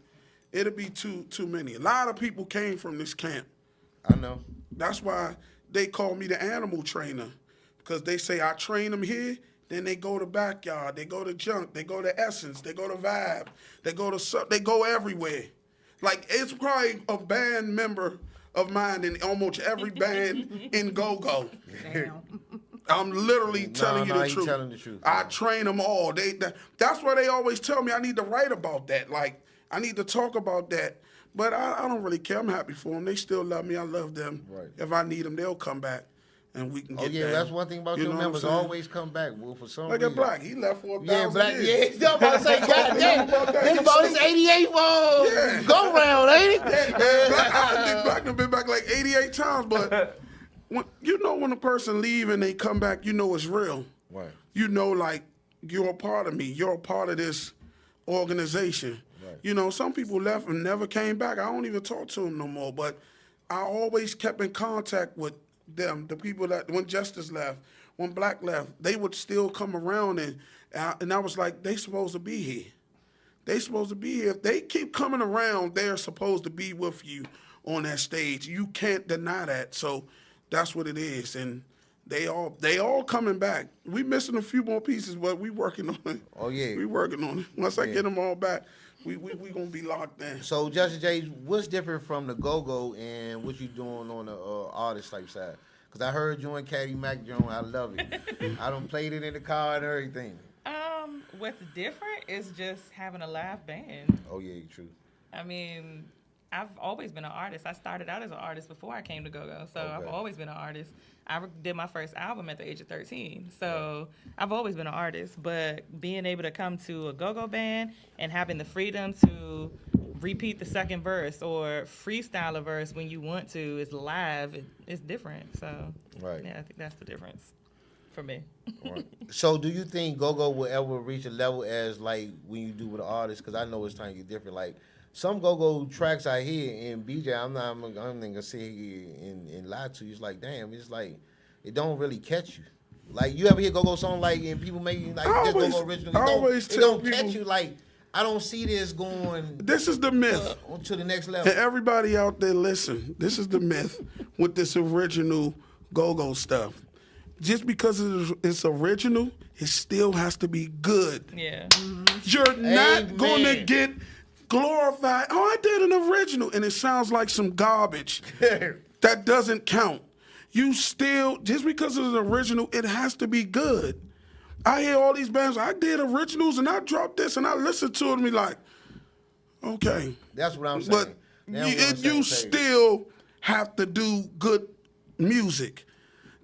It'll be too many. A lot of people came from this camp. I know. That's why they call me the animal trainer, because they say I train them here, then they go to Backyard, they go to Junk, they go to Essence, they go to Vibe, they go everywhere. Like, it's probably a band member of mine in almost every band in GoGo. Damn. I'm literally telling you the truth. Telling the truth. I train them all. That's why they always tell me I need to write about that. Like, I need to talk about that. But I don't really care. I'm happy for them. They still love me. I love them. Right. If I need them, they'll come back, and we can get yeah, down. that's one thing about You your know what I'm members. saying? Always come back. Well, for some Look reason. at Black. He left for 1,000 Yeah, Black. years. Yeah, he's about to say, God damn, He this about his 88 go round, ain't it? I think Black done been back like 88 times, but when a person leave and they come back, you know it's real. Right. You know, like, you're a part of me. You're a part of this organization. Right. You know, some people left and never came back. I don't even talk to them no more, but I always kept in contact with them, the people that, when Justice left, when Black left, they would still come around, and I was like, they supposed to be here. They supposed to be here. If they keep coming around, they're supposed to be with you on that stage. You can't deny that. So that's what it is. And they all coming back. We missing a few more pieces, but we working on it. Oh, yeah. We working on it. Once I get them all back, we gonna be locked in. So, Justice J, what's different from the GoGo and what you doing on the artist type side? Because I heard you and Caddy Mac Jones. I love it. I done played it in the car and everything. What's different is just having a live band. Oh, yeah, true. I mean, I've always been an artist. I started out as an artist before I came to GoGo, so Okay. I've always been an artist. I did my first album at the age of 13, so I've always been an artist. But being able to come to a GoGo band and having the freedom to repeat the second verse or freestyle a verse when you want to, it's live, it's different. So, Right. yeah, I think that's the difference for me. Right. So, do you think GoGo will ever reach a level as like when you do with an artist? Because I know it's time to get different. Like some go-go tracks I hear in BJ, I'm not gonna sit here and lie to you. It's like, damn, it's like it don't really catch you. Like you ever hear go-go song like and people making like this go-go original, it don't catch you. Like I don't see this going. This is the myth to the next level. And everybody out there, listen. This is the myth with this original go-go stuff. Just because it's original, it still has to be good. Yeah. You're not going to get glorified. Oh, I did an original, and it sounds like some garbage. That doesn't count. You still, just because it's an original, it has to be good. I hear all these bands, I did originals, and I dropped this, and I listened to it, and be like, okay. That's what I'm saying. But you still have to do good music.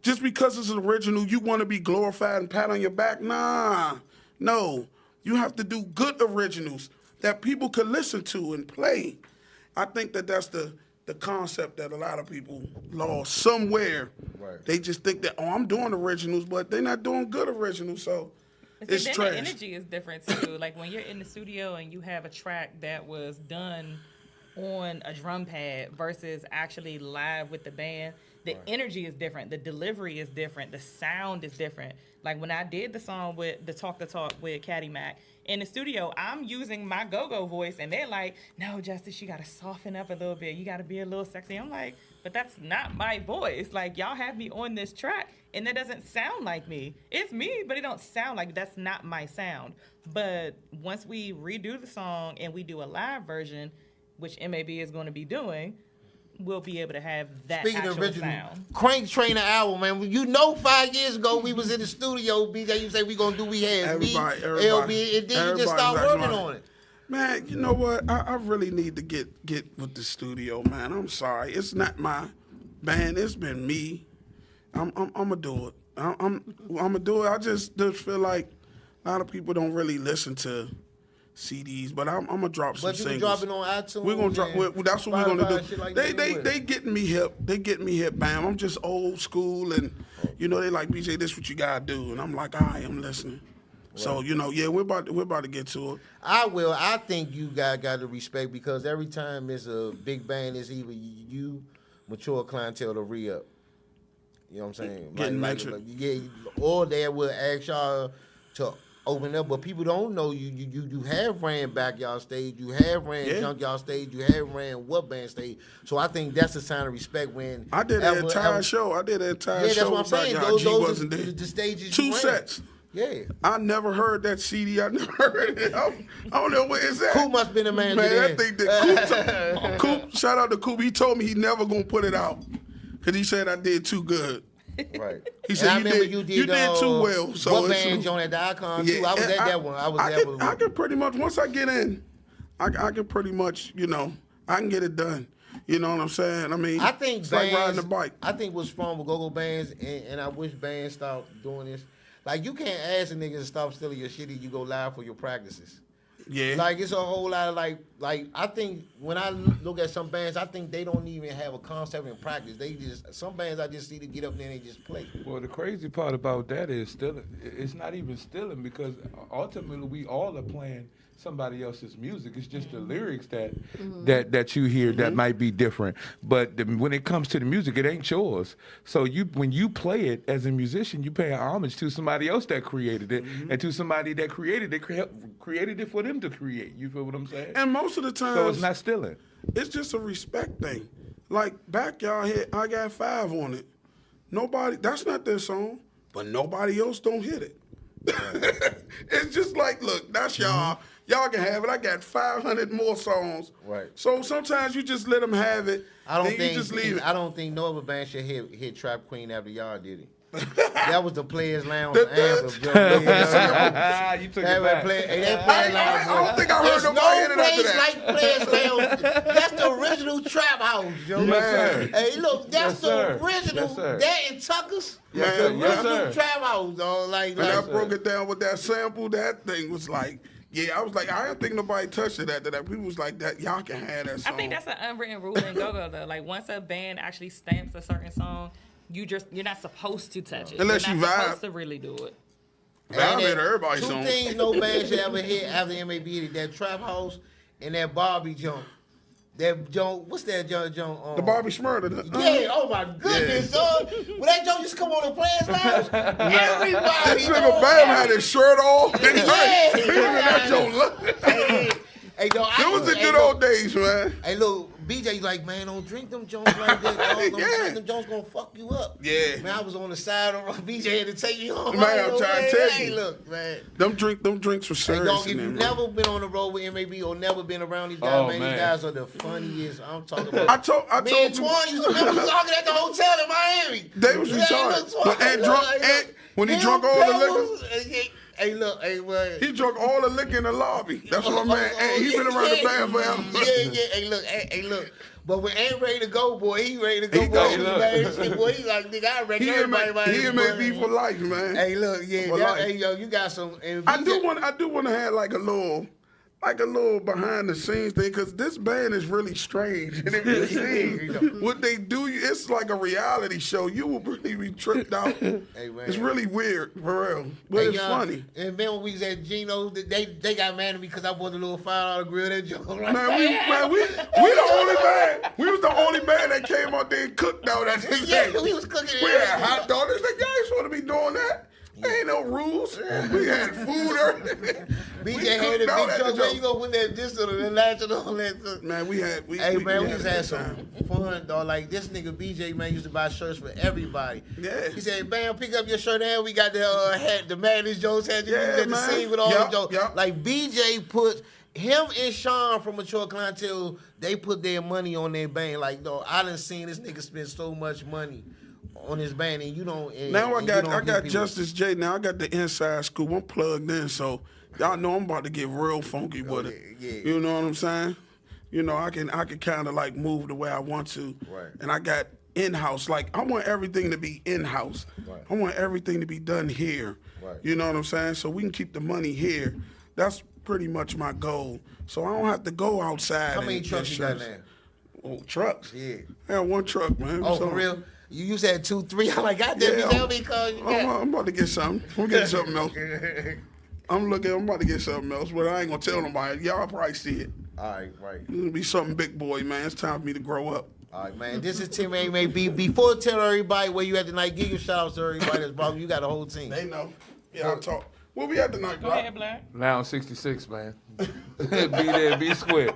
Just because it's an original, you want to be glorified and pat on your back? Nah, no. You have to do good originals that people can listen to and play. I think that's the concept that a lot of people lost somewhere. Right. They just think that, I'm doing originals, but they're not doing good originals, so it's then trash. The energy is different, too. Like, when you're in the studio and you have a track that was done on a drum pad versus actually live with the band, the energy is different. The delivery is different. The sound is different. Like when I did the song with the Talk with Caddy Mac in the studio, I'm using my go-go voice, and they're like, "No, Justice, you got to soften up a little bit. You got to be a little sexy." I'm like, "But that's not my voice. Like y'all have me on this track, and that doesn't sound like me. It's me, but it don't sound like that's not my sound." But once we redo the song and we do a live version, which MAB is going to be doing, we'll be able to have that actual original sound. Crank Trainer album, man. You know, 5 years ago we was in the studio, BJ. You say we gonna do everybody, LB, and then you just start working on it. Man, you know what? I really need to get with the studio, man. I'm sorry, it's not my band. It's been me. I'm gonna do it. I'm gonna do it. I just feel like a lot of people don't really listen to CDs, but I'm gonna drop some singles. But you can drop it on iTunes. We're gonna drop. That's what we're gonna do. Like they getting me hip. They getting me hip. Bam. I'm just old school, and they like, BJ, this what you gotta do, and I'm like, all right, I'm listening. Right. So we're about to get to it. I think you got to respect, because every time it's a big band, it's either you mature clientele to re-up. You know what I'm saying? Getting mentioned. Or they will ask y'all to open up, but people don't know you have ran Backyard Stage, you have ran Junkyard Stage, you have ran What Band Stage. So I think that's a sign of respect when I did an entire show. I did an entire show. Yeah, that's what I'm saying. Those wasn't there. The stages. Two sets. Yeah. I never heard that CD. I never heard it. I don't know where it's at. Coop must have been the man. I think that Coop, shout out to Coop. He told me he never gonna put it out because he said I did too good. Right. He said you did too well. So What Band joined at the Icon too? I was at that one. I can pretty much, once I get in, I can pretty much, I can get it done. You know what I'm saying? I mean, I think it's bands, like riding a bike. I think what's wrong with go-go bands, and I wish bands stop doing this. Like, you can't ask a nigga to stop stealing your shit if you go live for your practices. Yeah. Like, it's a whole lot of like I think when I look at some bands, I think they don't even have a concept in practice. Some bands I just see to get up there and they just play. Well, the crazy part about that is stealing. It's not even stealing, because ultimately we all are playing somebody else's music. It's just the lyrics that you hear that might be different. But when it comes to the music, it ain't yours. So when you play it as a musician, you pay homage to somebody else that created it, and to somebody that created it for them to create. You feel what I'm saying? And most of the time, so it's not stealing. It's just a respect thing. Like Backyard hit, I Got 5 on it. Nobody, that's not their song, but nobody else don't hit it. It's just like, look, that's y'all. Y'all can have it. I got 500 more songs. Right. So sometimes you just let them have it. You just leave it. I don't think no other band should hit Trap Queen after y'all did it. That was the Players Lounge anthem. You took it back. I don't think I heard nobody hit it after that. Like Players Lounge. That's the original Trap House, Joe. Yes, sir. Hey, look, that's the original. Yes, sir. That and Tucker's. Yes, sir. Yes, sir. Trap House, dog. When I broke it down with that sample, that thing was like, I was like, I don't think nobody touched it after that. People was like, that y'all can have that song. I think that's an unwritten rule in go-go though. Like once a band actually stamps a certain song, you're not supposed to touch it. Unless you're you not vibe. supposed to really do it. Vibe at everybody's Two song. things no band should ever hit after MAB did that Trap House in that Barbie joint. That joint, what's that joint? The Barbie Smurder. Yeah, oh my goodness, dog. When that joint used to come on the Players Lounge, everybody. This nigga Bam had his shirt off. Yeah. That joint look. Hey, dog, It was the good old days, man. Hey, look, BJ like, man, don't drink them Jones like that. Dog. Don't drink them Jones gonna fuck you up. Yeah. Man, I was on the side of BJ had to take me home. Man, I'm trying to tell you. Hey, look, man. Them drinks were Hey, serious. dog, if in you there, never been on the road with MAB or never been around these guys, Oh, man, man. these guys are the funniest. I'm talking about. I told Me and you. Twan used to remember talking at the hotel in Miami. They was retarded. When he drunk all the liquor. Hey, look, hey, man. He drunk all the liquor in the lobby. That's what my man. Hey, he been around the band forever. Yeah. Hey, look. But when ain't ready to go, boy, he ready to go, He boy. go, He look. man, shit, boy, he like, nigga, I reckon He everybody and me for life, man. Hey, look, yeah, For life. hey, yo, you got some. And I do want to have like a little behind the scenes thing, because this band is really strange. And if you see what they do, it's like a reality show. You will really be tripped out. Hey, man. It's really weird, for real. But it's funny. And then when we was at Gino's, they got mad at me because I bought the little $5 grill that joke. Like, Man, we the only band. We was the only band that came out there and cooked out at this yeah, thing. we was cooking. We had hot dogs. They said, y'all ain't supposed to be doing that. There ain't no rules. We had food. BJ had a big truck. Where you gonna put that distal and latch and all that? Man, we just had some fun, dog. Like this nigga BJ, man, used to buy shirts for everybody. Yeah. He said, "Bam, pick up your shirt and we got the hat, the Madness Jones hat you Yeah, used at the man. scene with all Yup, the jokes." yup. Like BJ put him and Sean from Mature Clientele, they put their money on their band. Like, dog, I done seen this nigga spend so much money on his band, and you don't. And, Now I and you don't got give people- Justice J. Now I got the inside scoop. I'm plugged in, so y'all know I'm about to get real funky with it. yeah. You know what I'm saying? You know, I can kind of like move the way I want to. Right. And I got in-house. Like, I want everything to be in-house. Right. I want everything to be done here. Right. You know what I'm saying? So we can keep the money here. That's pretty much my goal. So I don't have to go outside. How many and trucks get you got shirts. now? Oh, trucks? Yeah. I got one truck, man. Oh, So- for real? You said 2, 3. I'm like, goddamn, Yeah, you tell me because you got. I'm about to get something. I'm getting something else. I'm about to get something else, but I ain't gonna tell nobody. Y'all probably see it. All right, right. It's gonna be something big boy, man. It's time for me to grow up. All right, man. This is Tim A. Before tell everybody where you at tonight, give your shout outs to everybody that's brought you. got a whole team. They know. Yeah, I'll talk. Where we at tonight, Go bro? ahead, Black. Lounge 66, man. Be there, be square.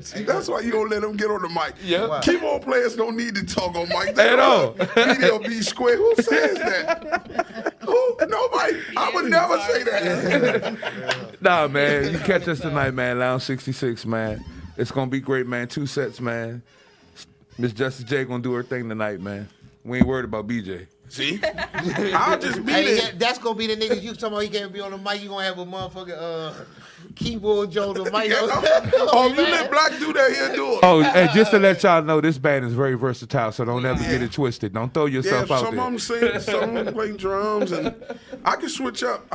See, that's why you don't let them get on the mic. Yep. Wow. Keyboard players don't need to talk on mic. At all. Video be square. Who says that? Who? Nobody. I would never say that. Nah, man. You catch us tonight, man. Lounge 66, man. It's going to be great, man. 2 sets, man. Miss Justice J going to do her thing tonight, man. We ain't worried about BJ. See? I'll just be Hey, there. that's gonna be the niggas you talking about. He can't be on the mic. You gonna have a motherfucking keyboard Joe the mic. Oh, if you let Black do that, he'll do it. Oh, and just to let y'all know, this band is very versatile, so don't ever get it twisted. Don't throw Yeah, yourself out some there. of them sing, some of them play drums, and I can switch up.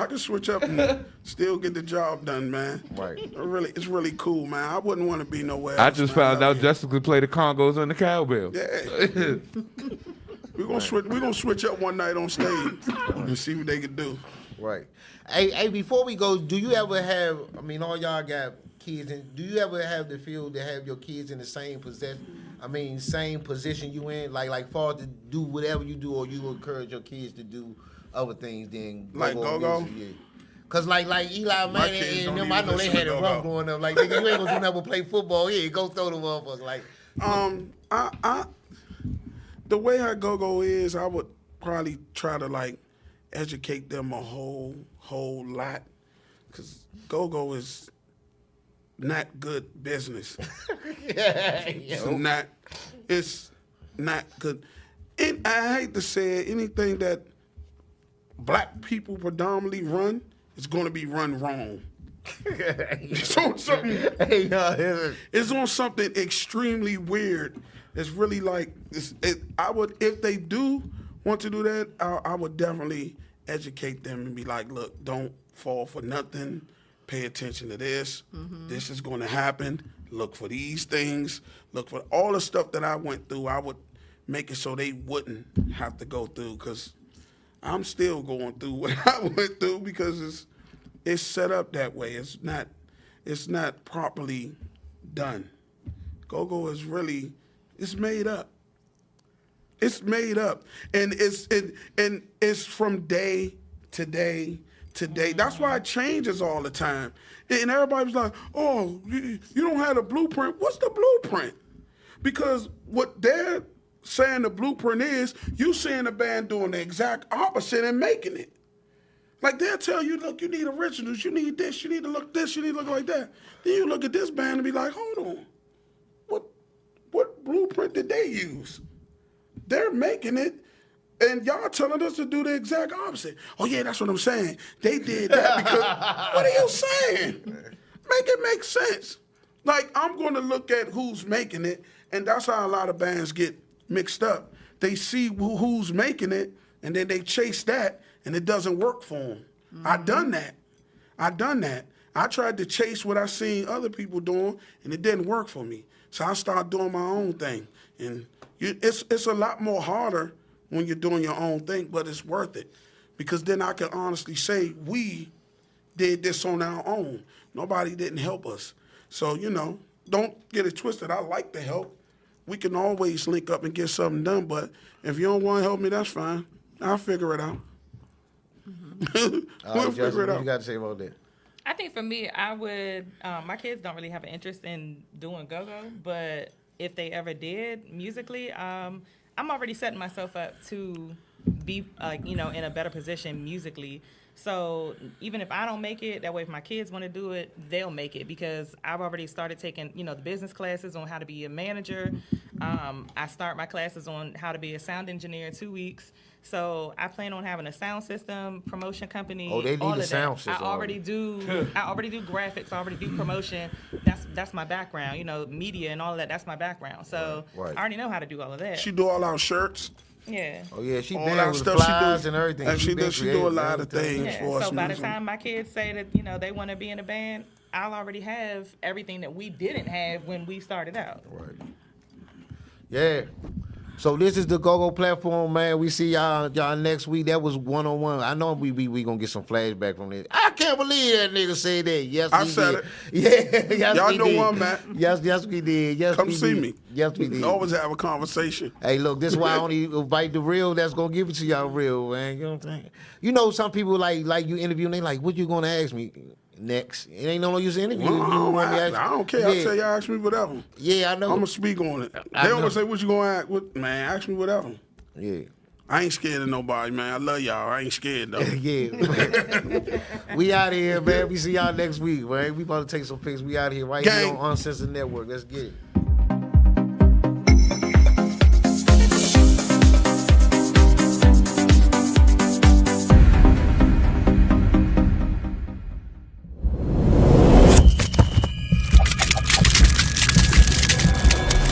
and still get the job done, man. Right. It's really cool, man. I wouldn't want to be nowhere I else, just man. found out Justice could play the congos and the cowbell. Yeah. We're gonna switch up one night on stage and see what they can do. Right. Hey, before we go, do you ever have? I mean, all y'all got kids, and do you ever have the feel to have your kids in the same same position you in, like far to do whatever you do, or you encourage your kids to do other things than Like GoGo? music, yeah. Cause like Eli Manning kids and don't them, I even know they listen had to it rough GoGo. growing up. Like, nigga, you ain't gonna do nothing but play football. Yeah, go throw the motherfucker. Like, I the way how GoGo is, I would probably try to like educate them a whole lot, cause GoGo is not good business. It's not good. And I hate to say it, anything that black people predominantly run is going to be run wrong. It's on something. It's on something extremely weird. It's really like I would, if they do want to do that, I would definitely educate them and be like, look, don't fall for nothing. Pay attention to this. This is going to happen. Look for these things. Look for all the stuff that I went through. I would make it so they wouldn't have to go through, because I'm still going through what I went through, because it's set up that way. It's not properly done. GoGo is really, it's made up. It's made up, and it's from day to day to day. That's why it changes all the time. And everybody's like, "Oh, you don't have a blueprint." What's the blueprint? Because what they're saying the blueprint is, you seeing the band doing the exact opposite and making it. Like they'll tell you, look, you need originals, you need this, you need to look this, you need to look like that. Then you look at this band and be like, hold on, what blueprint did they use? They're making it, and y'all telling us to do the exact opposite. Oh yeah, that's what I'm saying. They did that because, what are you saying? Make it make sense. Like, I'm going to look at who's making it, and that's how a lot of bands get mixed up. They see who's making it, and then they chase that, and it doesn't work for them. I done that. I tried to chase what I seen other people doing, and it didn't work for me. So I started doing my own thing. And it's a lot more harder when you're doing your own thing, but it's worth it. Because then I can honestly say we did this on our own. Nobody didn't help us. So, don't get it twisted. I like the help. We can always link up and get something done, but if you don't want to help me, that's fine. I'll figure it out. We'll figure it out. What you got to say about that? I think for me, I would. My kids don't really have an interest in doing go-go, but if they ever did musically, I'm already setting myself up to be, in a better position musically. So even if I don't make it, that way if my kids want to do it, they'll make it because I've already started taking, the business classes on how to be a manager. I start my classes on how to be a sound engineer in 2 weeks. So I plan on having a sound system, promotion company. Oh, they need all a of sound that. system. I already do graphics. I already do promotion. That's my background. Media and all of that. That's my background. So Right. I already know how to do all of that. She do all our shirts. Yeah. Oh yeah, she All been that with stuff flies she do. and everything. And she been do a creative, lot of everything. things Yeah, for us. so by the musically. time my kids say that they want to be in a band, I'll already have everything that we didn't have when we started out. Right. Yeah. So this is the GoGo platform, man. We see y'all next week. That was one-on-one. I know we gonna get some flashback from this. I can't believe that nigga said that. Yes, I he said did. it. Yeah, yes, Y'all we know did. where I'm at. Yes, we did. Yes, Come we see did. me. Yes, we did. Always have a conversation. Hey, look, this is why I only invite the real that's gonna give it to y'all real, man. You know what I'm saying? Some people like you interview and they like, what you gonna ask me next? It ain't no use interview. Well, You want me to ask- I don't care. I Yeah. tell y'all, ask me whatever. Yeah, I know. I'm gonna speak on it. I They know. always say, "What you gonna ask?" Man, ask me whatever. Yeah. I ain't scared of nobody, man. I love y'all. I ain't scared though. Yeah. We out of here, man. We see y'all next week, man. We about to take some pics. We out here right here Gang. on Uncensored Network. Let's get it.